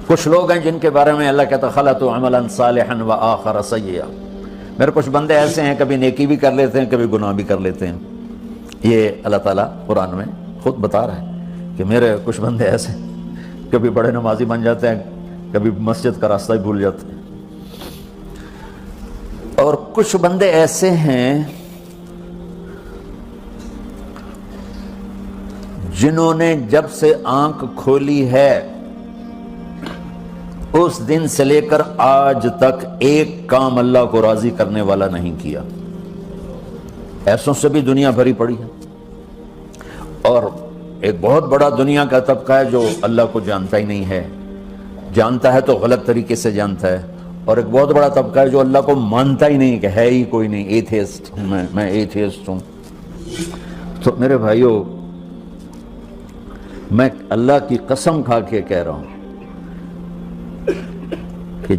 کچھ لوگ ہیں جن کے بارے میں اللہ کہتا خلطوا عملا صالحا وآخر سیئا، میرے کچھ بندے ایسے ہیں کبھی نیکی بھی کر لیتے ہیں کبھی گناہ بھی کر لیتے ہیں. یہ اللہ تعالیٰ قرآن میں خود بتا رہا ہے کہ میرے کچھ بندے ایسے ہیں، کبھی بڑے نمازی بن جاتے ہیں کبھی مسجد کا راستہ ہی بھول جاتے ہیں، اور کچھ بندے ایسے ہیں جنہوں نے جب سے آنکھ کھولی ہے اس دن سے لے کر آج تک ایک کام اللہ کو راضی کرنے والا نہیں کیا. ایسوں سے بھی دنیا بھری پڑی ہے، اور ایک بہت بڑا دنیا کا طبقہ ہے جو اللہ کو جانتا ہی نہیں ہے، جانتا ہے تو غلط طریقے سے جانتا ہے، اور ایک بہت بڑا طبقہ ہے جو اللہ کو مانتا ہی نہیں کہ ہے ہی کوئی نہیں، ایتھیسٹ ہوں میں ایتھیسٹ ہوں. تو میرے بھائیوں، میں اللہ کی قسم کھا کے کہہ رہا ہوں کہ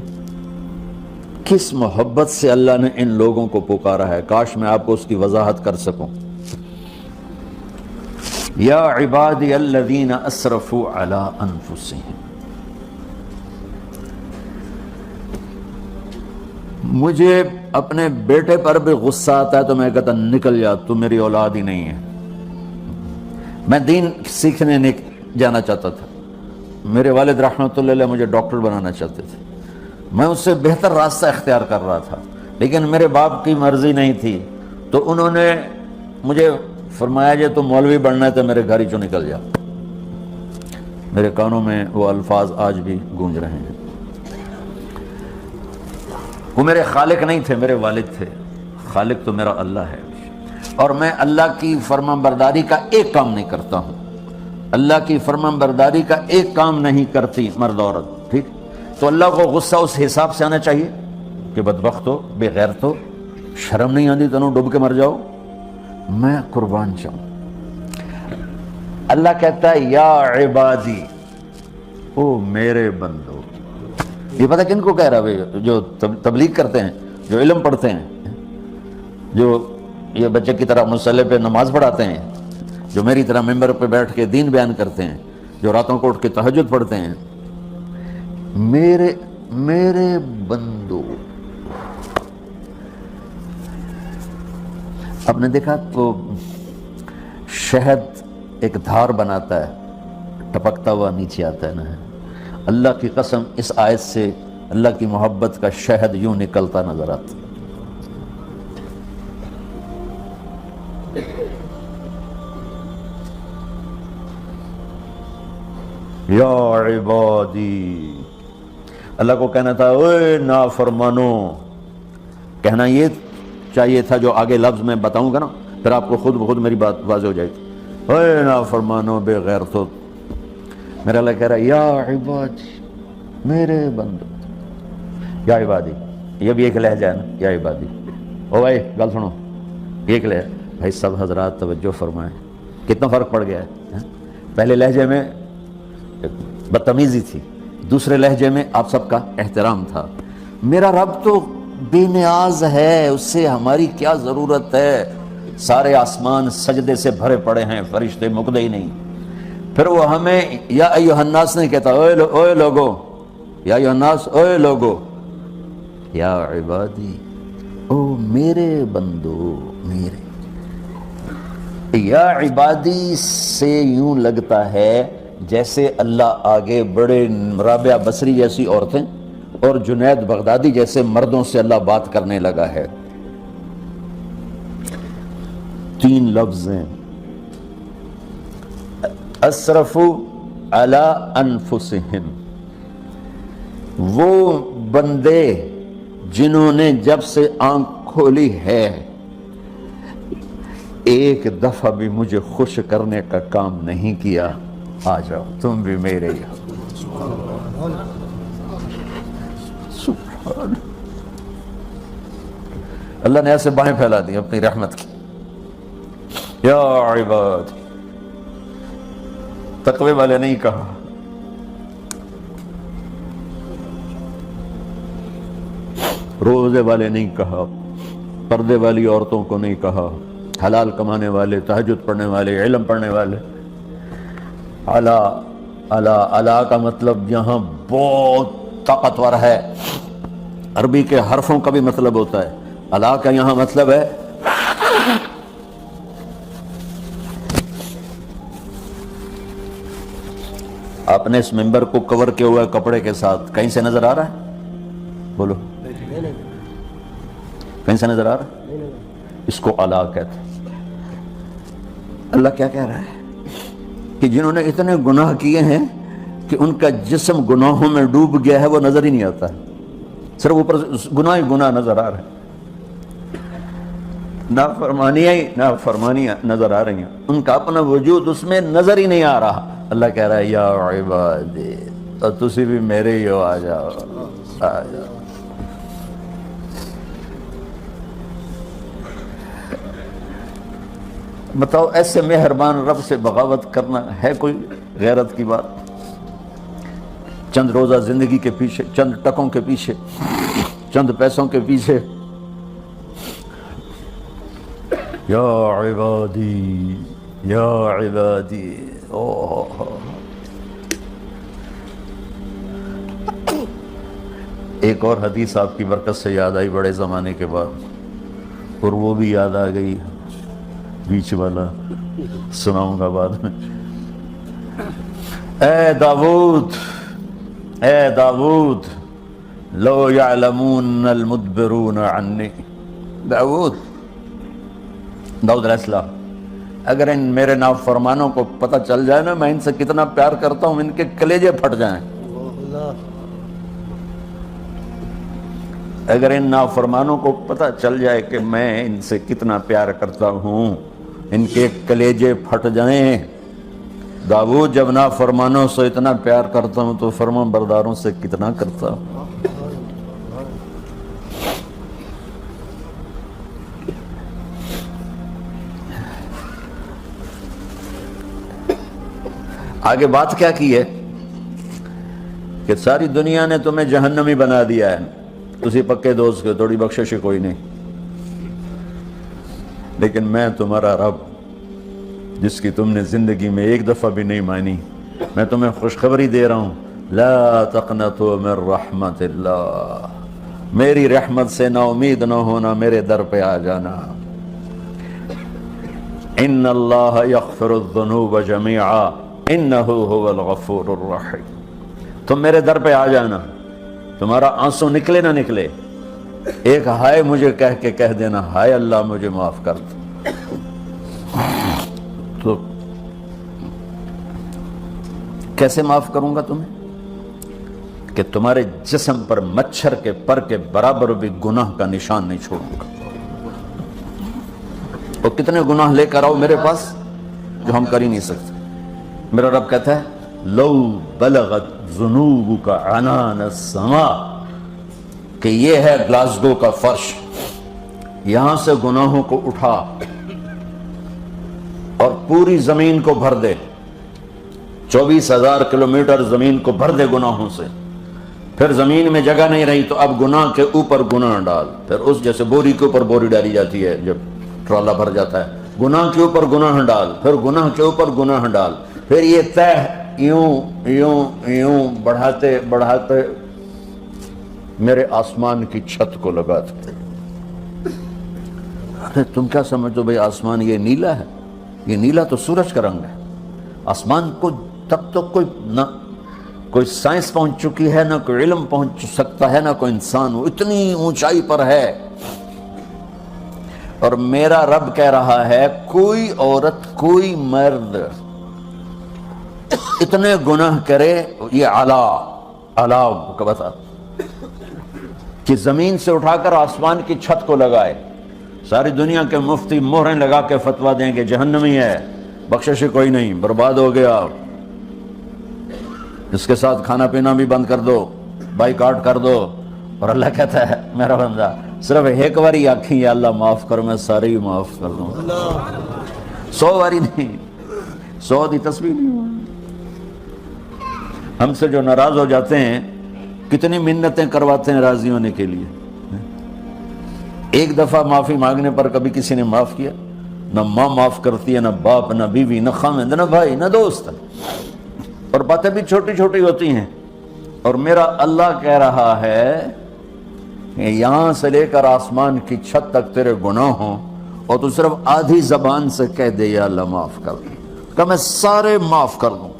کس محبت سے اللہ نے ان لوگوں کو پکارا ہے، کاش میں آپ کو اس کی وضاحت کر سکوں. یا عبادی الذین اسرفوا علی انفسہم، مجھے اپنے بیٹے پر بھی غصہ آتا ہے تو میں کہتا نکل جا، تو میری اولاد ہی نہیں ہے. میں دین سیکھنے جانا چاہتا تھا، میرے والد رحمۃ اللہ علیہ مجھے ڈاکٹر بنانا چاہتے تھے، میں اس سے بہتر راستہ اختیار کر رہا تھا، لیکن میرے باپ کی مرضی نہیں تھی، تو انہوں نے مجھے فرمایا جی تو مولوی بننا ہے تو میرے گھر ہی چوں نکل جا. میرے کانوں میں وہ الفاظ آج بھی گونج رہے ہیں. وہ میرے خالق نہیں تھے، میرے والد تھے. خالق تو میرا اللہ ہے، اور میں اللہ کی فرمان برداری کا ایک کام نہیں کرتا ہوں. اللہ کی فرمان برداری کا ایک کام نہیں کرتی مرد عورت، ٹھیک؟ تو اللہ کو غصہ اس حساب سے آنا چاہیے کہ بدبخت ہو، بے غیرت ہو، شرم نہیں آتی تنوں ڈوب کے مر جاؤ. میں قربان جاؤں. اللہ کہتا ہے یا عبادی، او میرے بندو. یہ پتہ کن کو کہہ رہا ہے؟ جو تبلیغ کرتے ہیں، جو علم پڑھتے ہیں، جو یہ بچے کی طرح مصلی پہ نماز پڑھاتے ہیں، جو میری طرح ممبر پہ بیٹھ کے دین بیان کرتے ہیں، جو راتوں کو اٹھ کے تہجد پڑھتے ہیں. میرے بندو. آپ نے دیکھا تو شہد ایک دھار بناتا ہے، ٹپکتا ہوا نیچے آتا ہے نا. اللہ کی قسم اس آیت سے اللہ کی محبت کا شہد یوں نکلتا نظر آتا. یا عبادی، اللہ کو کہنا تھا اوے نافرمانو. کہنا یہ چاہیے تھا جو آگے لفظ میں بتاؤں گا نا، پھر آپ کو خود بخود میری بات واضح ہو جائے گی. اوے نافرمانو بے غیرتو. میرا اللہ کہہ رہا ہے یا عبادی، میرے بندو. یا عبادی یہ بھی ایک لہجہ ہے نا، یا عبادی. او بھائی گل سنو، ایک لہجہ. بھائی سب حضرات توجہ فرمائیں، کتنا فرق پڑ گیا ہے. پہلے لہجے میں بدتمیزی تھی، دوسرے لہجے میں آپ سب کا احترام تھا. میرا رب تو بے نیاز ہے، اس سے ہماری کیا ضرورت ہے. سارے آسمان سجدے سے بھرے پڑے ہیں، فرشتے مقدے ہی نہیں. پھر وہ ہمیں یا ایھا الناس نہیں کہتا، اوے لوگو، یا ایھا الناس، اوے لوگو. یا عبادی، او میرے بندو، میرے. یا عبادی سے یوں لگتا ہے جیسے اللہ آگے بڑے رابعہ بصری جیسی عورتیں اور جنید بغدادی جیسے مردوں سے اللہ بات کرنے لگا ہے. 3 لفظ ہیں، اسرفوا علی انفسہم. وہ بندے جنہوں نے جب سے آنکھ کھولی ہے ایک دفعہ بھی مجھے خوش کرنے کا کام نہیں کیا. آ جاؤ تم بھی میرے یہاں. سبحان اللہ نے ایسے بائیں پھیلا دی اپنی رحمت کی. یا عباد، تقوی والے نہیں کہا، روزے والے نہیں کہا، پردے والی عورتوں کو نہیں کہا، حلال کمانے والے، تہجد پڑھنے والے، علم پڑھنے والے. علی الا، الا کا مطلب یہاں بہت طاقتور ہے، عربی کے حرفوں کا بھی مطلب ہوتا ہے، الا کا یہاں مطلب ہے آپ نے اس ممبر کو کور کیا ہوا ہے کپڑے کے ساتھ، کہیں سے نظر آ رہا ہے؟ بولو، کہیں سے نظر آ رہا ہے؟ اس کو الا کہتے ہیں۔ اللہ کیا کہہ رہا ہے کہ جنہوں نے اتنے گناہ کیے ہیں کہ ان کا جسم گناہوں میں ڈوب گیا ہے، وہ نظر ہی نہیں آتا ہے، صرف اوپر گناہ ہی گناہ نظر آ رہے ہیں، نافرمانیاں نظر آ رہی ہیں، ان کا اپنا وجود اس میں نظر ہی نہیں آ رہا۔ اللہ کہہ رہا ہے یا عبادی، اور تسی بھی میرے ہی ہو، آ جاؤ آ جاؤ۔ بتاؤ ایسے مہربان رب سے بغاوت کرنا ہے کوئی غیرت کی بات؟ چند روزہ زندگی کے پیچھے، چند ٹکوں کے پیچھے، چند پیسوں کے پیچھے، یا عبادی یا عبادی، ایک اور حدیث آپ کی برکت سے یاد آئی بڑے زمانے کے بعد، اور وہ بھی یاد آ گئی، بیچ والا سناؤں گا بعد میں۔ اے داؤد، اے داؤد، لو یعلمون المدبرون عنی، داؤد علیہ السلام، اگر ان میرے نافرمانوں کو پتہ چل جائے نا میں ان سے کتنا پیار کرتا ہوں، ان کے کلیجے پھٹ جائیں۔ اگر ان نافرمانوں کو پتہ چل جائے کہ میں ان سے کتنا پیار کرتا ہوں، ان کے کلیجے پھٹ جائیں۔ داؤد جب نافرمانوں سے اتنا پیار کرتا ہوں تو فرمان برداروں سے کتنا کرتا ہوں۔ آگے بات کیا کی ہے کہ ساری دنیا نے تمہیں جہنمی بنا دیا ہے، تسی پکے دوست کے، تھوڑی بخشش کوئی نہیں، لیکن میں تمہارا رب جس کی تم نے زندگی میں ایک دفعہ بھی نہیں مانی، میں تمہیں خوشخبری دے رہا ہوں، لا تقنطوا من رحمت اللہ، میری رحمت سے نا امید نہ ہونا، میرے در پہ آ جانا۔ ان اللہ یغفر الذنوب جميعا انہ هو الغفور الرحیم، تم میرے در پہ آ جانا، تمہارا آنسو نکلے نہ نکلے، ایک ہائے مجھے کہہ کے کہہ دینا، ہائے اللہ مجھے معاف کر دو، تو کیسے معاف کروں گا تمہیں؟ کہ تمہارے جسم پر مچھر کے پر کے برابر بھی گناہ کا نشان نہیں چھوڑوں گا۔ اور کتنے گناہ لے کر آؤ میرے پاس جو ہم کر ہی نہیں سکتے۔ میرا رب کہتا ہے لو بلغت ذنوبک عنان السماء، کہ یہ ہے گلاسگو کا فرش، یہاں سے گناہوں کو اٹھا اور پوری زمین کو بھر دے، 24,000 کلومیٹر زمین کو بھر دے گناہوں سے، پھر زمین میں جگہ نہیں رہی تو اب گناہ کے اوپر گناہ ڈال، پھر اس جیسے بوری کے اوپر بوری ڈالی جاتی ہے جب ٹرالا بھر جاتا ہے، گناہ کے اوپر گناہ ڈال، پھر گناہ کے اوپر گناہ ڈال، پھر یہ تہ یوں بڑھاتے بڑھاتے میرے آسمان کی چھت کو لگاتے۔ ارے تم کیا سمجھو بھئی آسمان یہ نیلا ہے؟ یہ نیلا تو سورج کا رنگ ہے۔ آسمان کو تب تو کوئی سائنس پہنچ چکی ہے، نہ کوئی علم پہنچ سکتا ہے، نہ کوئی انسان، وہ اتنی اونچائی پر ہے۔ اور میرا رب کہہ رہا ہے کوئی عورت کوئی مرد اتنے گناہ کرے، یہ اعلیٰ کا بتا کہ زمین سے اٹھا کر آسمان کی چھت کو لگائے، ساری دنیا کے مفتی مہریں لگا کے فتویٰ دیں کہ جہنمی ہے، بخشش کوئی نہیں، برباد ہو گیا، اس کے ساتھ کھانا پینا بھی بند کر دو، بائیکاٹ کر دو۔ اور اللہ کہتا ہے میرا بندہ صرف ایک باری آنکھیں یا اللہ معاف کر، میں سارے ہی معاف کر دوں، 100 باری نہیں، 100 دی تسبیح نہیں۔ ہم سے جو ناراض ہو جاتے ہیں کتنی منتیں کرواتے ہیں راضی ہونے کے لیے، ایک دفعہ معافی مانگنے پر کبھی کسی نے معاف کیا؟ نہ ماں معاف کرتی ہے، نہ باپ، نہ بیوی، نہ خامند، نہ بھائی، نہ دوست۔ اور باتیں بھی چھوٹی چھوٹی ہوتی ہیں، اور میرا اللہ کہہ رہا ہے کہ یہاں سے لے کر آسمان کی چھت تک تیرے گناہ ہوں اور تو صرف آدھی زبان سے کہہ دے یا اللہ معاف کر دے، کہ میں سارے معاف کر دوں۔